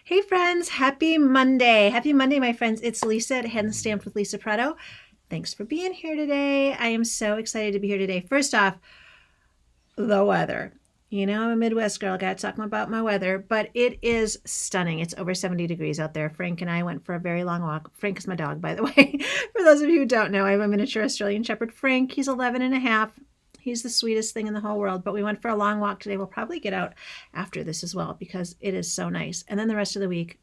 Hey friends, happy Monday. Happy Monday, my friends. It's Lisa at Hand Stamped with Lisa Prato. Thanks for being here today. I am so excited to be here today. First off, the weather. You know, I'm a Midwest girl. Got to talk about my weather, but it is stunning. It's over 70 degrees out there. Frank and I went for a very long walk. Frank is my dog, by the way. For those of you who don't know, I have a miniature Australian Shepherd, Frank. He's 11 and a half. He's the sweetest thing in the whole world, but we went for a long walk today. We'll probably get out after this as well because it is so nice. And then the rest of the week,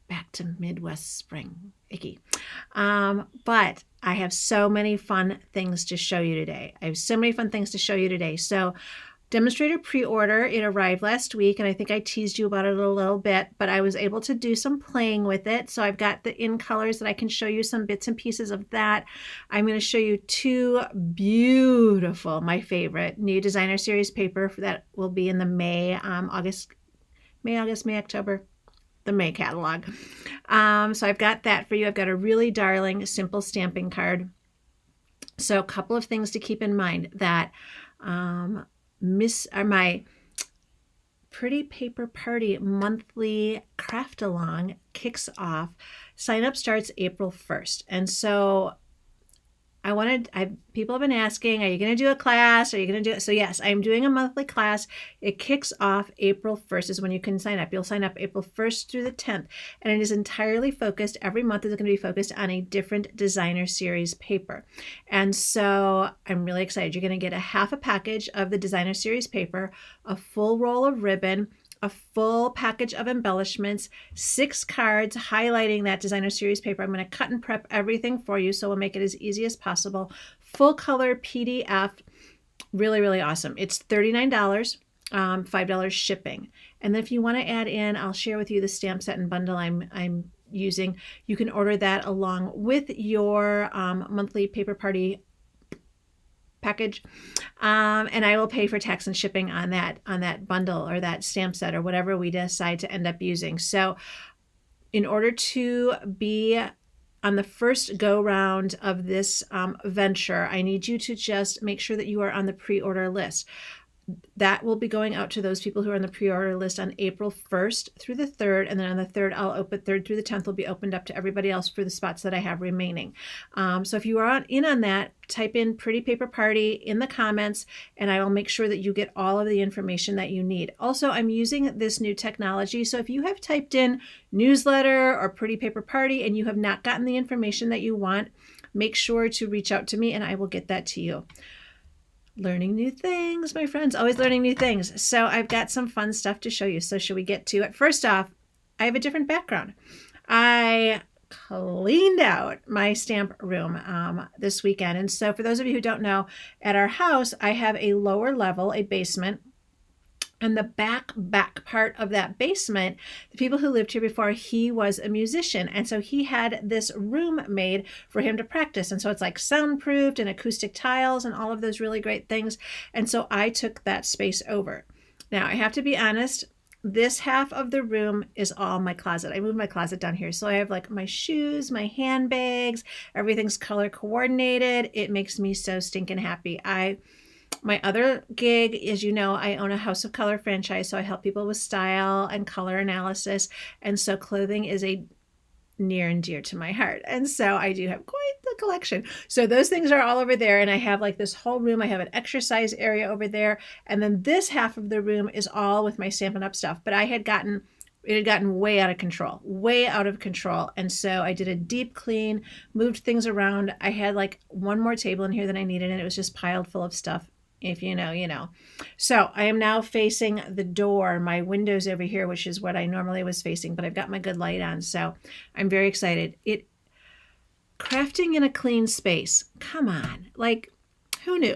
back to Midwest spring. Icky. But I have so many fun things to show you today. So demonstrator pre-order, it arrived last week, and I think I teased you about it a little bit, but I was able to do some playing with it. So I've got the in colors that I can show you some bits and pieces of that. I'm going to show you two beautiful, my favorite, new designer series paper that will be in the May, October, the May catalog. So I've got that for you. I've got a really darling, simple stamping card. So a couple of things to keep in mind that my Pretty Paper Party monthly craft along kicks off. Sign up starts April 1st. And so people have been asking, are you going to do a class? Are you going to do it? So yes, I'm doing a monthly class. It kicks off April 1st is when you can sign up. You'll sign up April 1st through the 10th. And it is entirely focused. Every month is going to be focused on a different designer series paper. And so I'm really excited. You're going to get a half a package of the designer series paper, a full roll of ribbon, a full package of embellishments, 6 cards highlighting that designer series paper. I'm going to cut and prep everything for you, so we'll make it as easy as possible. Full color PDF, really, really awesome. It's $39, $5 shipping. And then if you want to add in, I'll share with you the stamp set and bundle I'm using. You can order that along with your monthly paper party package, and I will pay for tax and shipping on that bundle or that stamp set or whatever we decide to end up using. So in order to be on the first go round of this venture, I need you to just make sure that you are on the pre-order list. That will be going out to those people who are on the pre-order list on April 1st through the 3rd, and then on the 3rd, 3rd through the 10th will be opened up to everybody else for the spots that I have remaining. So if you are in on that, type in Pretty Paper Party in the comments, and I will make sure that you get all of the information that you need. Also, I'm using this new technology, so if you have typed in newsletter or Pretty Paper Party and you have not gotten the information that you want, make sure to reach out to me and I will get that to you. Learning new things, my friends, always learning new things. So I've got some fun stuff to show you. So should we get to it? First off, I have a different background. I cleaned out my stamp room this weekend. And so for those of you who don't know, at our house, I have a lower level, a basement. And the back part of that basement, the people who lived here before, he was a musician. And so he had this room made for him to practice. And so it's like soundproofed and acoustic tiles and all of those really great things. And so I took that space over. Now, I have to be honest, this half of the room is all my closet. I moved my closet down here. So I have like my shoes, my handbags, everything's color coordinated. It makes me so stinking happy. My other gig, as you know, I own a House of Color franchise, so I help people with style and color analysis, and so clothing is a near and dear to my heart, and so I do have quite the collection. So those things are all over there, and I have like this whole room. I have an exercise area over there, and then this half of the room is all with my Stampin' Up stuff, but it had gotten way out of control. And so I did a deep clean, moved things around. I had like one more table in here than I needed, and it was just piled full of stuff. If you know, you know. So I am now facing the door. My window's over here, which is what I normally was facing, but I've got my good light on. So I'm very excited. Crafting in a clean space. Come on. Like, who knew?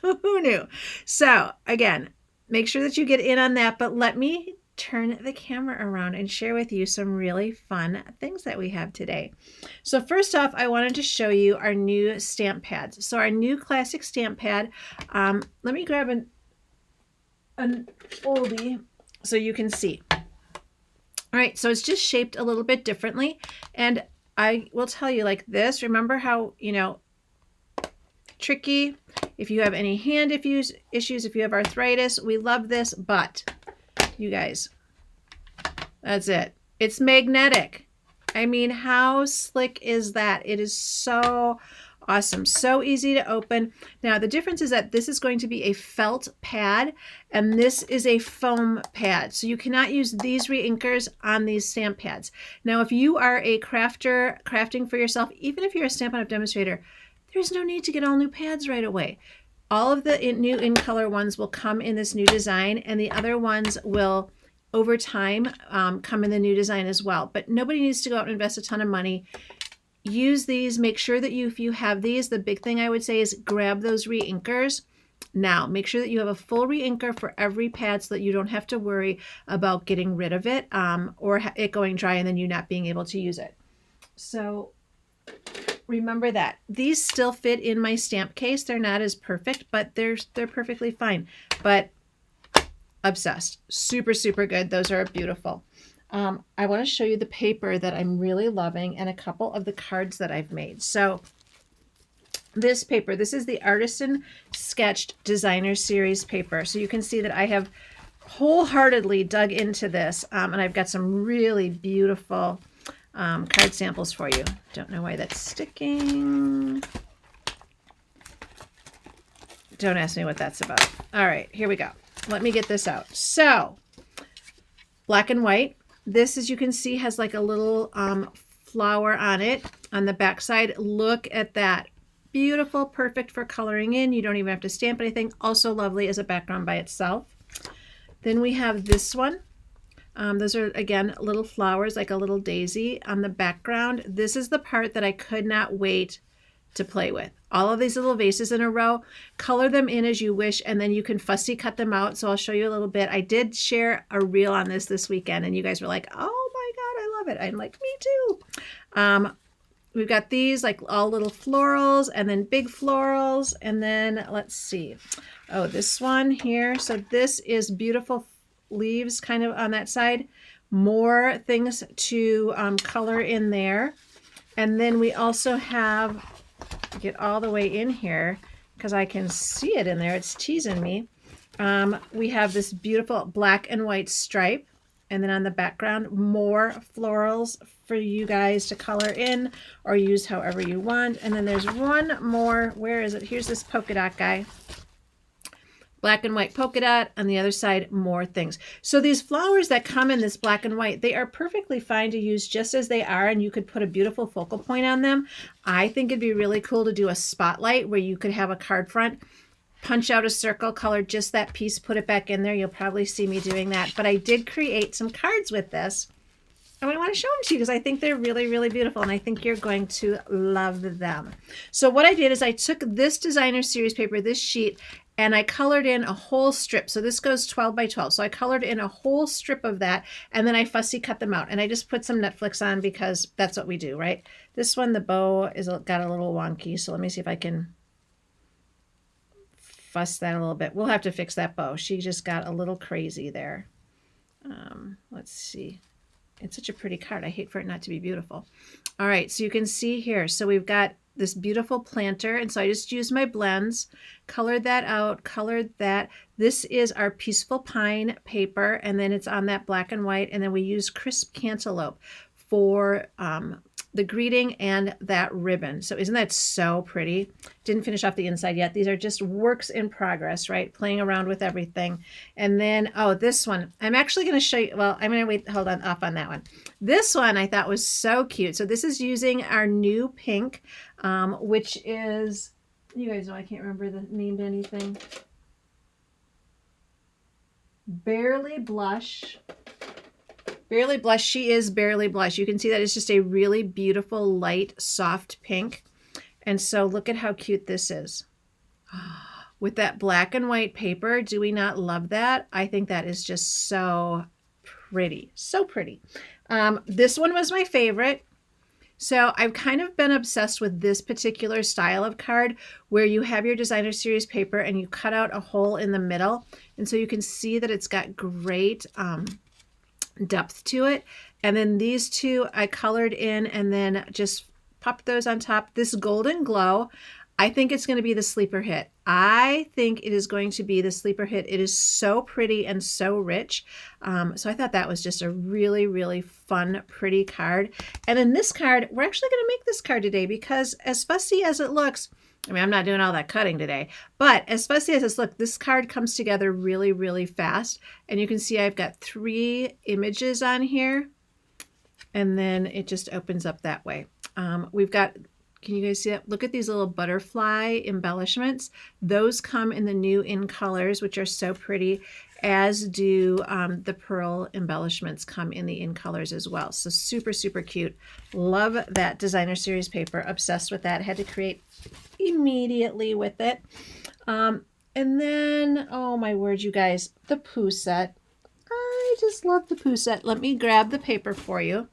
Who knew? So again, make sure that you get in on that, but let me turn the camera around and share with you some really fun things that we have today. So first off, I wanted to show you our new stamp pads. So our new classic stamp pad, let me grab an oldie so you can see. All right, so it's just shaped a little bit differently. And I will tell you like this, remember how, tricky, if you have any hand issues, if you have arthritis, we love this, but you guys, That's it. It's magnetic. I mean, how slick is that? It is so awesome. So easy to open. Now, the difference is that this is going to be a felt pad, and this is a foam pad. So you cannot use these reinkers on these stamp pads. Now, if you are a crafter, crafting for yourself, even if you're a Stampin' Up! Demonstrator, there's no need to get all new pads right away. All of the new in color ones will come in this new design, and the other ones will over time come in the new design as well. But nobody needs to go out and invest a ton of money. Use these. Make sure that if you have these, the big thing I would say is grab those reinkers. Now, make sure that you have a full reinker for every pad so that you don't have to worry about getting rid of it or it going dry and then you not being able to use it. So remember that. These still fit in my stamp case. They're not as perfect, but they're perfectly fine. But obsessed. Super, super good. Those are beautiful. I want to show you the paper that I'm really loving and a couple of the cards that I've made. So this paper, this is the Artisan Sketched Designer Series paper. So you can see that I have wholeheartedly dug into this and I've got some really beautiful card samples for you. Don't know why that's sticking. Don't ask me what that's about. All right, here we go. Let me get this out. So, black and white. This, as you can see, has like a little flower on it on the back side. Look at that. Beautiful, perfect for coloring in. You don't even have to stamp anything. Also lovely as a background by itself. Then we have this one. Those are, again, little flowers, like a little daisy on the background. This is the part that I could not wait to play with. All of these little vases in a row, color them in as you wish, and then you can fussy cut them out. So I'll show you a little bit. I did share a reel on this weekend, and you guys were like, oh my God, I love it. I'm like, me too. We've got these like all little florals and then big florals. And then let's see. Oh, this one here. So this is beautiful leaves kind of on that side. More things to color in there. And then we also have, get all the way in here because I can see it in there. It's teasing me. We have this beautiful black and white stripe. And then on the background, more florals for you guys to color in or use however you want. And then there's one more. Where is it? Here's this polka dot guy. Black and white polka dot. On the other side, more things. So these flowers that come in this black and white, they are perfectly fine to use just as they are, and you could put a beautiful focal point on them. I think it'd be really cool to do a spotlight where you could have a card front, punch out a circle, color just that piece, put it back in there. You'll probably see me doing that. But I did create some cards with this. And I want to show them to you because I think they're really, really beautiful. And I think you're going to love them. So what I did is I took this designer series paper, this sheet, and I colored in a whole strip. So this goes 12 by 12. So I colored in a whole strip of that, and then I fussy cut them out. And I just put some Netflix on because that's what we do, right? This one, the bow is got a little wonky. So let me see if I can fuss that a little bit. We'll have to fix that bow. She just got a little crazy there. Let's see. It's such a pretty card. I hate for it not to be beautiful. All right, so you can see here. So we've got this beautiful planter, and so I just used my blends, colored that out, colored that. This is our Peaceful Pine paper, and then it's on that black and white, and then we use Crisp Cantaloupe for the greeting and that ribbon. So isn't that so pretty? Didn't finish off the inside yet. These are just works in progress, right? Playing around with everything. And then, oh, this one, I'm actually going to show you, well, I'm going to wait, hold on, off on that one. This one I thought was so cute. So this is using our new pink, which is, you guys know I can't remember the name to anything. Barely Blush. Barely Blush. She is Barely Blush. You can see that it's just a really beautiful, light, soft pink. And so look at how cute this is. With that black and white paper, do we not love that? I think that is just so pretty. So pretty. This one was my favorite. So I've kind of been obsessed with this particular style of card where you have your designer series paper and you cut out a hole in the middle. And so you can see that it's got great depth to it. And then these two I colored in and then just popped those on top. This Golden Glow, I think it's going to be the sleeper hit. I think it is going to be the sleeper hit. It is so pretty and so rich. So I thought that was just a really, really fun, pretty card. And in this card, we're actually going to make this card today because as fussy as it looks, I mean, I'm not doing all that cutting today, but as fussy as this looks, this card comes together really, really fast. And you can see I've got 3 images on here, and then it just opens up that way. We've got, can you guys see that? Look at these little butterfly embellishments. Those come in the new in colors, which are so pretty, as do the pearl embellishments come in the in colors as well. So super, super cute. Love that designer series paper. Obsessed with that. Had to create immediately with it. And then, oh my word, you guys, the Pooh set. I just love the Pooh set. Let me grab the paper for you.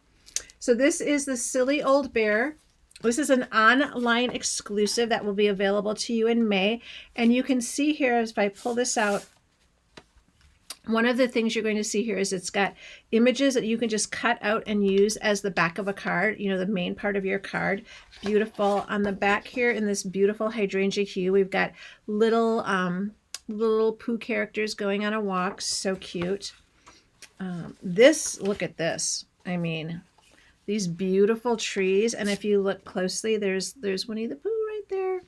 So this is the Silly Old Bear. This is an online exclusive that will be available to you in May. And you can see here, as if I pull this out, one of the things you're going to see here is it's got images that you can just cut out and use as the back of a card, you know, the main part of your card. Beautiful. On the back here in this beautiful hydrangea hue, we've got little Pooh characters going on a walk. So cute. Look at this. I mean, these beautiful trees. And if you look closely, there's Winnie the Pooh right there.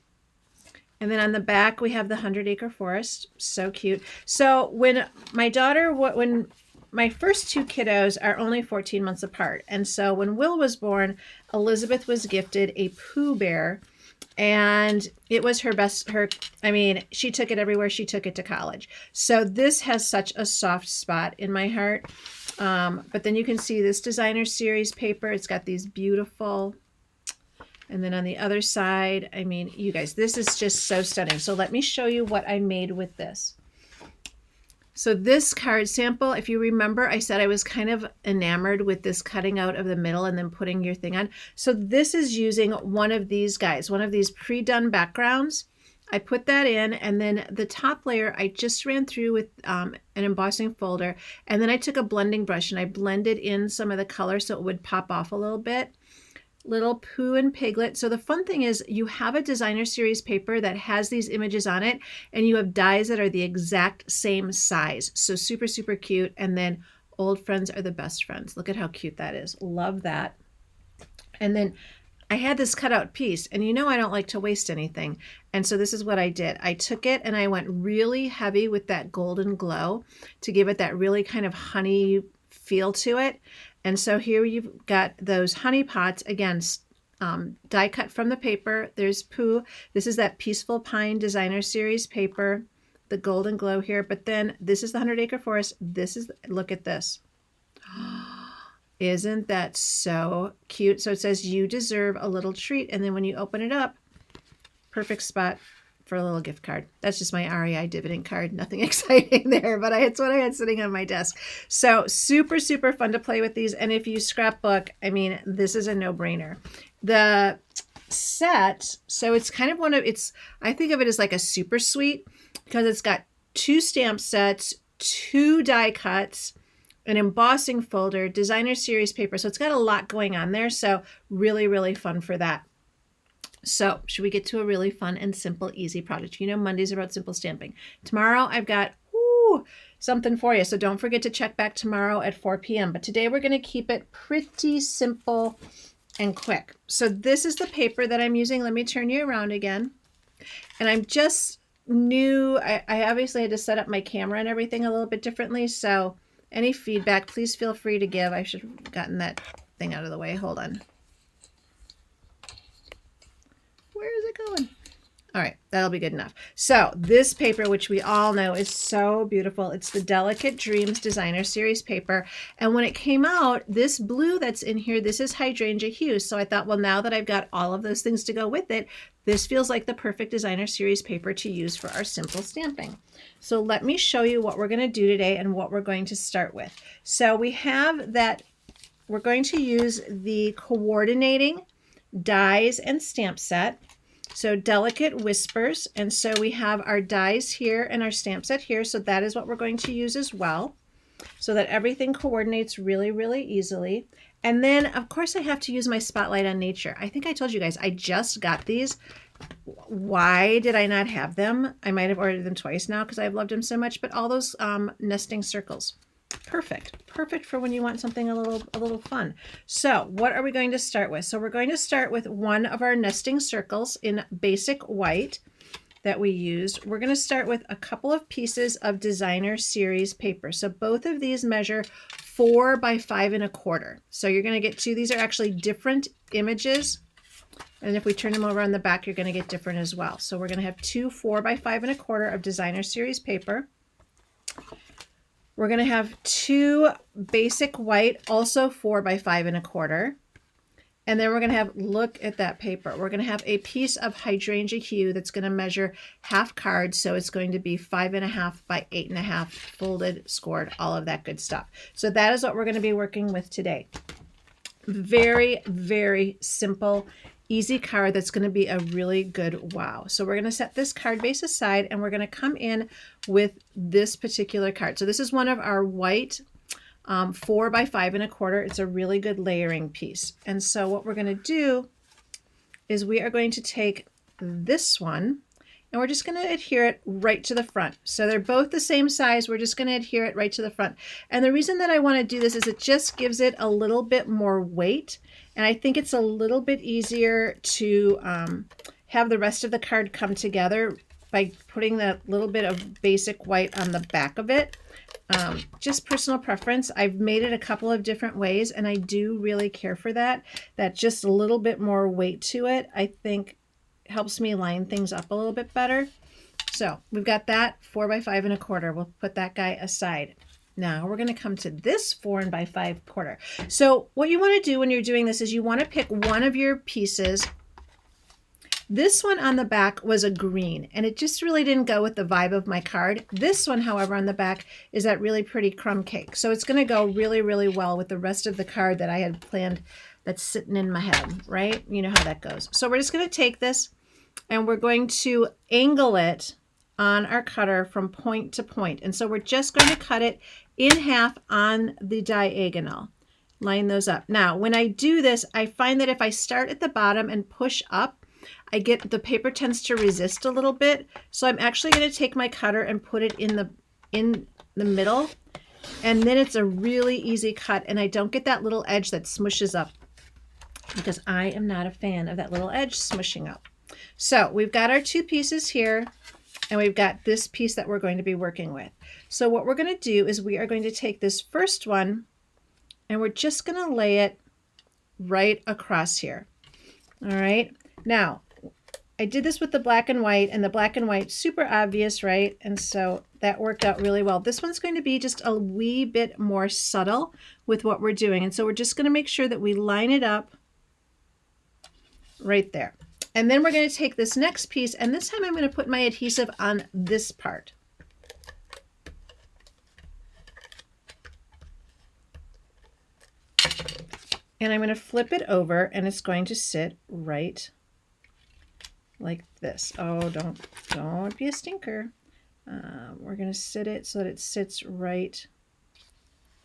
And then on the back, we have the 100-acre forest. So cute. So when my first 2 kiddos are only 14 months apart. And so when Will was born, Elizabeth was gifted a Pooh Bear. And it was she took it everywhere. She took it to college. So this has such a soft spot in my heart. But then you can see this designer series paper. It's got these beautiful, and then on the other side, I mean, you guys, this is just so stunning. So let me show you what I made with this. So this card sample, if you remember, I said I was kind of enamored with this cutting out of the middle and then putting your thing on. So this is using one of these guys, one of these pre-done backgrounds. I put that in, and then the top layer I just ran through with an embossing folder, and then I took a blending brush and I blended in some of the color so it would pop off a little bit. Little Pooh and Piglet. So the fun thing is you have a designer series paper that has these images on it, and you have dies that are the exact same size. So super, super cute. And then old friends are the best friends. Look at how cute that is. Love that. And then I had this cutout piece, and you know I don't like to waste anything. And so this is what I did. I took it and I went really heavy with that golden glow to give it that really kind of honey feel to it. And so here you've got those honey pots, again, die cut from the paper. There's Pooh. This is that Peaceful Pine designer series paper, the golden glow here. But then this is the 100-acre forest. Look at this. Isn't that so cute? So it says, you deserve a little treat. And then when you open it up, perfect spot for a little gift card. That's just my REI dividend card. Nothing exciting there, but it's what I had sitting on my desk. So super, super fun to play with these. And if you scrapbook, I mean, this is a no-brainer. The set, so it's kind of I think of it as like a super suite because it's got 2 stamp sets, 2 die cuts, an embossing folder, designer series paper. So it's got a lot going on there. So really, really fun for that. So should we get to a really fun and simple, easy project? You know, Mondays are about simple stamping. Tomorrow I've got something for you. So don't forget to check back tomorrow at 4 p.m. But today we're going to keep it pretty simple and quick. So this is the paper that I'm using. Let me turn you around again. And I'm just new. I obviously had to set up my camera and everything a little bit differently. So any feedback, please feel free to give. I should have gotten that thing out of the way. Hold on. Where is it going? All right, that'll be good enough. So this paper, which we all know is so beautiful, it's the Delicate Dreams Designer Series paper. And when it came out, this blue that's in here, this is Hydrangea Hue. So I thought, well, now that I've got all of those things to go with it, this feels like the perfect Designer Series paper to use for our simple stamping. So let me show you what we're going to do today and what we're going to start with. So we have that, we're going to use the coordinating dies and stamp set. So Delicate Whispers, and so we have our dies here and our stamp set here, so that is what we're going to use as well, so that everything coordinates really, really easily. And then, of course, I have to use my Spotlight on Nature. I think I told you guys, I just got these Why did I not have them? I might have ordered them twice now because I've loved them so much, but all those nesting circles. Perfect. Perfect for when you want something a little fun. So what are we going to start with? So we're going to start with one of our nesting circles in basic white that we used. We're going to start with a couple of pieces of designer series paper. So both of these measure 4 by 5 1/4. So you're going to get two. These are actually different images. And if we turn them over on the back, you're going to get different as well. So we're going to have two 4 by 5 1/4 of designer series paper. We're going to have two basic white, also 4 by 5 1/4. And then we're going to have, look at that paper. We're going to have a piece of Hydrangea Hue that's going to measure half card. So it's going to be 5 1/2 by 8 1/2, folded, scored, all of that good stuff. So that is what we're going to be working with today. Very, very simple, easy card that's going to be a really good wow. So we're going to set this card base aside and we're going to come in with this particular card. So this is one of our white 4 by 5 1/4. It's a really good layering piece. And so what we're going to do is we are going to take this one and we're just going to adhere it right to the front. So they're both the same size. We're just going to adhere it right to the front. And the reason that I want to do this is it just gives it a little bit more weight. And I think it's a little bit easier to have the rest of the card come together by putting that little bit of basic white on the back of it. Just personal preference. I've made it a couple of different ways and I do really care for that. That just a little bit more weight to it, I think helps me line things up a little bit better. So we've got that 4 by 5 1/4. We'll put that guy aside. Now we're going to come to this 4 by 5 1/4. So what you want to do when you're doing this is you want to pick one of your pieces. This one on the back was a green and it just really didn't go with the vibe of my card. This one, however, on the back is that really pretty crumb cake. So it's going to go really, really well with the rest of the card that I had planned that's sitting in my head, right? You know how that goes. So we're just going to take this and we're going to angle it on our cutter from point to point. And so we're just going to cut it in half on the diagonal. Line those up. Now, when I do this, I find that if I start at the bottom and push up, I get the paper tends to resist a little bit. So I'm actually going to take my cutter and put it in the middle. And then it's a really easy cut and I don't get that little edge that smushes up because I am not a fan of that little edge smushing up. So we've got our two pieces here and we've got this piece that we're going to be working with. So what we're going to do is we are going to take this first one and we're just going to lay it right across here. All right. Now, I did this with the black and white, and the black and white, super obvious, right? And so that worked out really well. This one's going to be just a wee bit more subtle with what we're doing. And so we're just going to make sure that we line it up right there. And then we're going to take this next piece, and this time I'm going to put my adhesive on this part. And I'm going to flip it over, and it's going to sit right like this. Oh, don't be a stinker. We're going to sit it so that it sits right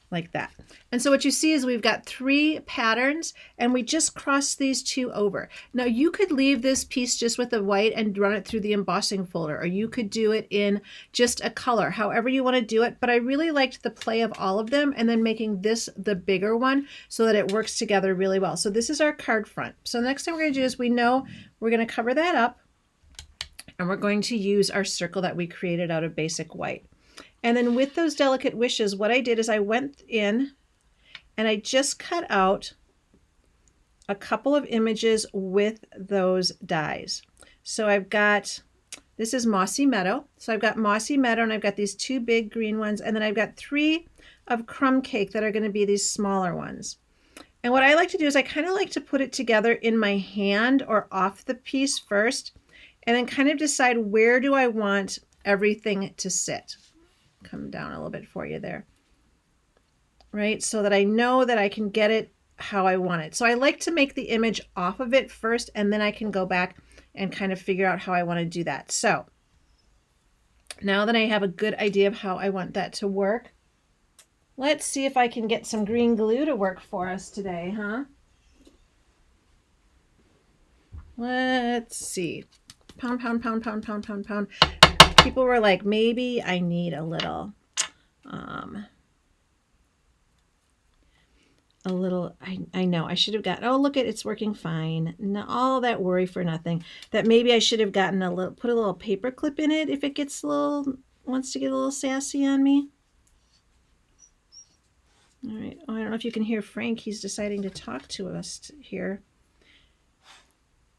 like that. And so what you see is we've got 3 patterns and we just cross these 2 over. Now you could leave this piece just with the white and run it through the embossing folder, or you could do it in just a color, however you want to do it. But I really liked the play of all of them and then making this the bigger one so that it works together really well. So this is our card front. So the next thing we're going to do is we know we're going to cover that up and we're going to use our circle that we created out of basic white. And then with those delicate wishes, what I did is I went in and I just cut out a couple of images with those dies. So I've got, this is Mossy Meadow. So I've got Mossy Meadow and I've got these 2 big green ones. And then I've got 3 of Crumb Cake that are going to be these smaller ones. And what I like to do is I kind of like to put it together in my hand or off the piece first, and then kind of decide where do I want everything to sit. Come down a little bit for you there, right? So that I know that I can get it how I want it. So I like to make the image off of it first, and then I can go back and kind of figure out how I want to do that. So now that I have a good idea of how I want that to work, let's see if I can get some green glue to work for us today, huh? Let's see. pound, pound, pound, pound, pound, pound, pound. People were like, maybe I need a little, I know I should have gotten, oh, look it's working fine. No, all that worry for nothing. That maybe I should have gotten put a little paper clip in it if it gets wants to get a little sassy on me. All right. Oh, I don't know if you can hear Frank. He's deciding to talk to us here.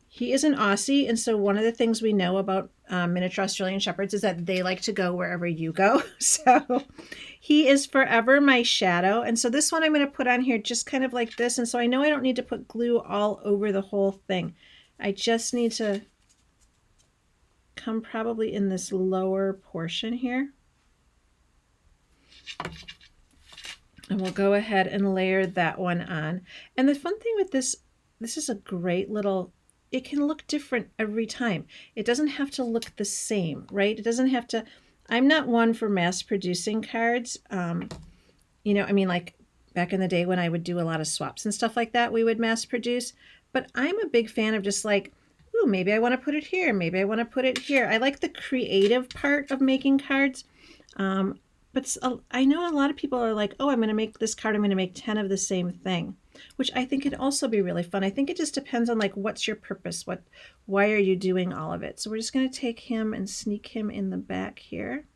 He is an Aussie, and so one of the things we know about miniature Australian Shepherds is that they like to go wherever you go. So he is forever my shadow. And so this one I'm going to put on here just kind of like this. And so I know I don't need to put glue all over the whole thing. I just need to come probably in this lower portion here. And we'll go ahead and layer that one on. And the fun thing with this is a great little, it can look different every time. It doesn't have to look the same, right? It doesn't have to, I'm not one for mass producing cards. You know, I mean, like back in the day when I would do a lot of swaps and stuff like that, we would mass produce. But I'm a big fan of just like, ooh, maybe I want to put it here. Maybe I want to put it here. I like the creative part of making cards. But I know a lot of people are like, oh, I'm going to make this card. I'm going to make 10 of the same thing, which I think could also be really fun. I think it just depends on like, what's your purpose? Why are you doing all of it? So we're just going to take him and sneak him in the back here.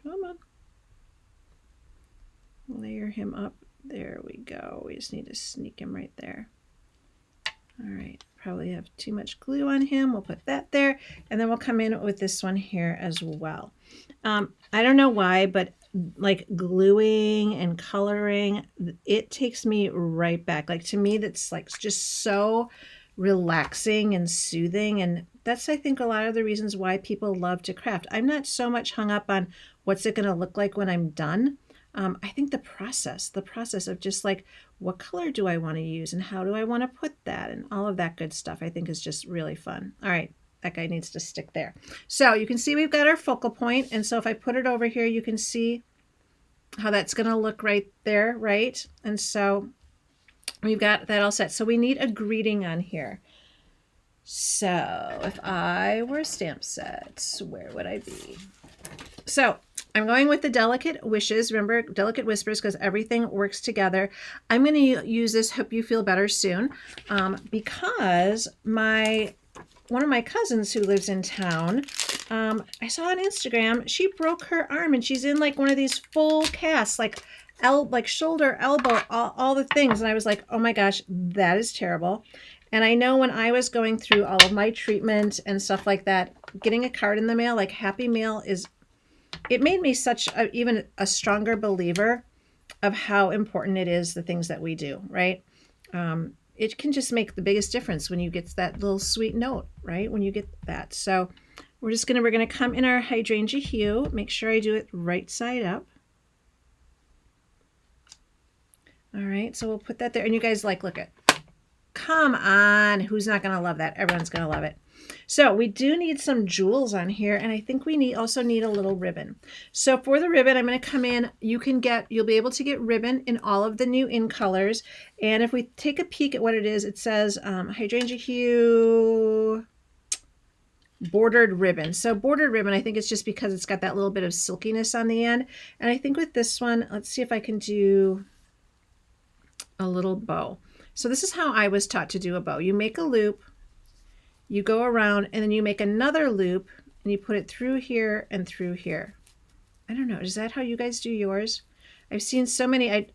Come on. Layer him up. There we go. We just need to sneak him right there. All right, probably have too much glue on him. We'll put that there, and then we'll come in with this one here as well. I don't know why, but like gluing and coloring, it takes me right back. Like to me, that's like just so relaxing and soothing. And that's, I think, a lot of the reasons why people love to craft. I'm not so much hung up on what's it going to look like when I'm done. I think the process of just like, what color do I want to use and how do I want to put that and all of that good stuff, I think is just really fun. All right, that guy needs to stick there. So you can see we've got our focal point. And so if I put it over here, you can see how that's going to look right there, right? And so we've got that all set. So we need a greeting on here. So if I were a stamp set, where would I be? So I'm going with the Delicate Wishes. Remember, Delicate Whispers, because everything works together. I'm going to use this Hope You Feel Better Soon because one of my cousins who lives in town, I saw on Instagram, she broke her arm and she's in like one of these full casts, like shoulder, elbow, all the things. And I was like, oh my gosh, that is terrible. And I know when I was going through all of my treatment and stuff like that, getting a card in the mail, like Happy Mail it made me even a stronger believer of how important it is, the things that we do, right? It can just make the biggest difference when you get that little sweet note, right? When you get that. So we're going to come in our Hydrangea Hue, make sure I do it right side up. All right, so we'll put that there. And you guys look at, come on, who's not going to love that? Everyone's going to love it. So we do need some jewels on here, and I think we also need a little ribbon. So for the ribbon, I'm going to come in. You'll be able to get ribbon in all of the new in colors. And if we take a peek at what it is, it says Hydrangea Hue bordered ribbon. So bordered ribbon, I think it's just because it's got that little bit of silkiness on the end. And I think with this one, let's see if I can do a little bow. So this is how I was taught to do a bow. You make a loop, you go around, and then you make another loop, and you put it through here and through here. I don't know. Is that how you guys do yours? I've seen so many.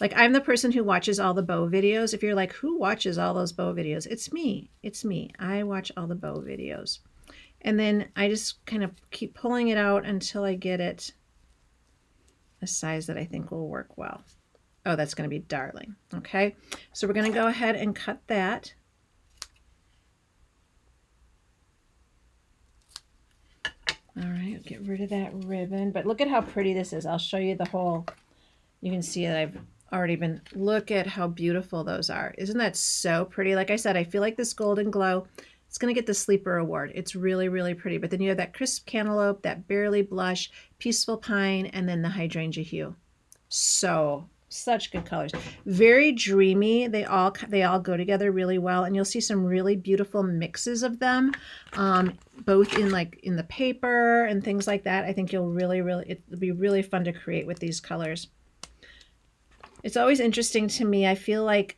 I'm the person who watches all the bow videos. If you're like, who watches all those bow videos? It's me. It's me. I watch all the bow videos. And then I just kind of keep pulling it out until I get it a size that I think will work well. Oh, that's going to be darling. Okay. So we're going to go ahead and cut that. All right, get rid of that ribbon. But look at how pretty this is. I'll show you the whole, you can see that I've already been, look at how beautiful those are. Isn't that so pretty? Like I said, I feel like this golden glow, it's going to get the Sleeper Award. It's really, really pretty. But then you have that crisp cantaloupe, that barely blush, peaceful pine, and then the Hydrangea Hue. So Such good colors. Very dreamy. They all go together really well, and you'll see some really beautiful mixes of them, both in the paper and things like that. I think you'll it'll be really fun to create with these colors. It's always interesting to me. I feel like,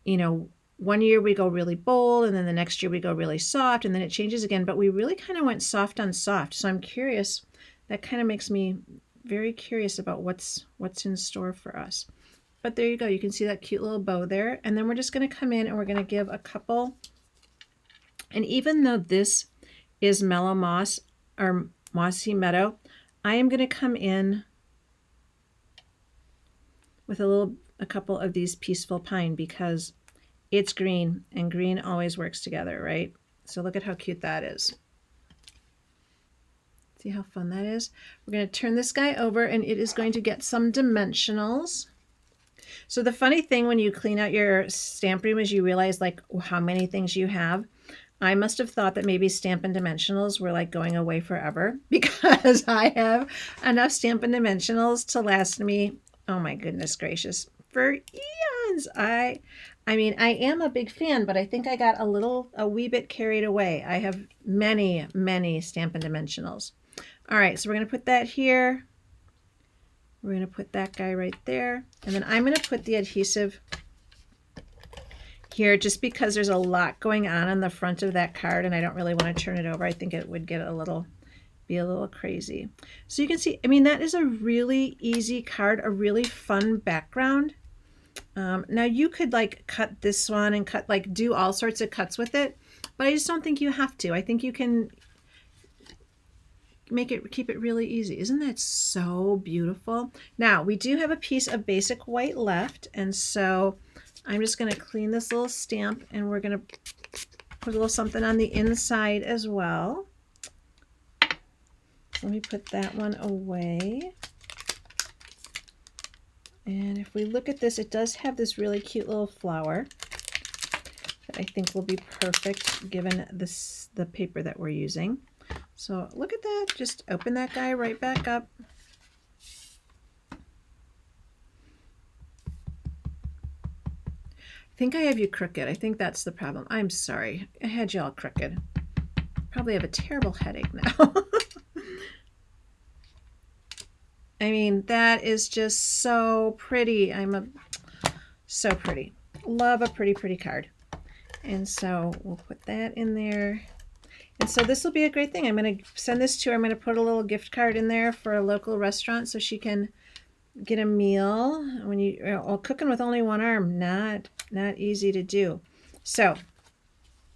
you know, one year we go really bold, and then the next year we go really soft, and then it changes again, but we really kind of went soft on soft. So I'm curious. That kind of makes me very curious about what's in store for us. But there you go. You can see that cute little bow there. And then we're just going to come in and we're going to give a couple. And even though this is Mellow Moss or Mossy Meadow, I am going to come in with a couple of these Peaceful Pine, because it's green and green always works together, right? So look at how cute that is. See how fun that is? We're going to turn this guy over, and it is going to get some dimensionals. So the funny thing when you clean out your stamp room is you realize like how many things you have. I must have thought that maybe Stampin' Dimensionals were like going away forever, because I have enough Stampin' Dimensionals to last me, oh my goodness gracious, for eons. I mean, I am a big fan, but I think I got a wee bit carried away. I have many, many Stampin' Dimensionals. All right, so we're going to put that here. We're going to put that guy right there. And then I'm going to put the adhesive here, just because there's a lot going on the front of that card, and I don't really want to turn it over. I think it would get be a little crazy. So you can see, I mean, that is a really easy card, a really fun background. Now you could like cut this one and do all sorts of cuts with it, but I just don't think you have to. I think you can keep it really easy. Isn't that so beautiful? Now we do have a piece of basic white left, and so I'm just going to clean this little stamp, and we're going to put a little something on the inside as well. Let me put that one away. And if we look at this, it does have this really cute little flower that I think will be perfect given the paper that we're using. So look at that. Just open that guy right back up. I think I have you crooked. I think that's the problem. I'm sorry. I had you all crooked. Probably have a terrible headache now. I mean, that is just so pretty. So pretty. Love a pretty, pretty card. And so we'll put that in there. And so this will be a great thing. I'm going to send this to her. I'm going to put a little gift card in there for a local restaurant so she can get a meal. Cooking with only one arm, not easy to do. So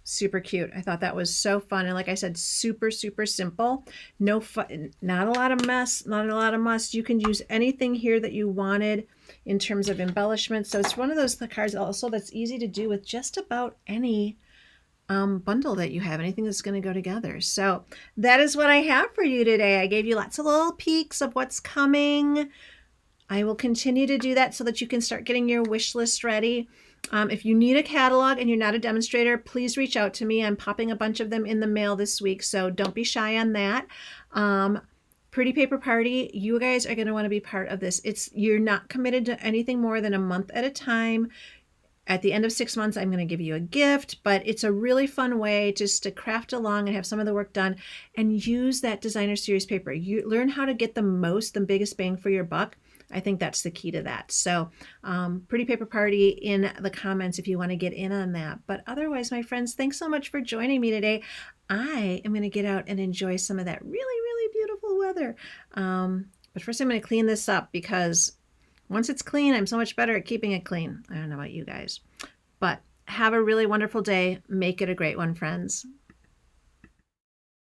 super cute. I thought that was so fun. And like I said, super, super simple. No fun, not a lot of mess, not a lot of muss. You can use anything here that you wanted in terms of embellishment. So it's one of those cards also that's easy to do with just about any bundle that you have, anything that's going to go together. So that is what I have for you today. I gave you lots of little peeks of what's coming. I will continue to do that so that you can start getting your wish list ready. If you need a catalog and you're not a demonstrator, please reach out to me. I'm popping a bunch of them in the mail this week, so don't be shy on that. Pretty Paper Party, you guys are going to want to be part of this. You're not committed to anything more than a month at a time. At the end of 6 months, I'm going to give you a gift, but it's a really fun way just to craft along and have some of the work done and use that designer series paper. You learn how to get the biggest bang for your buck. I think that's the key to that. So Pretty Paper Party in the comments if you want to get in on that. But otherwise, my friends, thanks so much for joining me today. I am going to get out and enjoy some of that really, really beautiful weather. But first, I'm going to clean this up, because once it's clean, I'm so much better at keeping it clean. I don't know about you guys. But have a really wonderful day. Make it a great one, friends.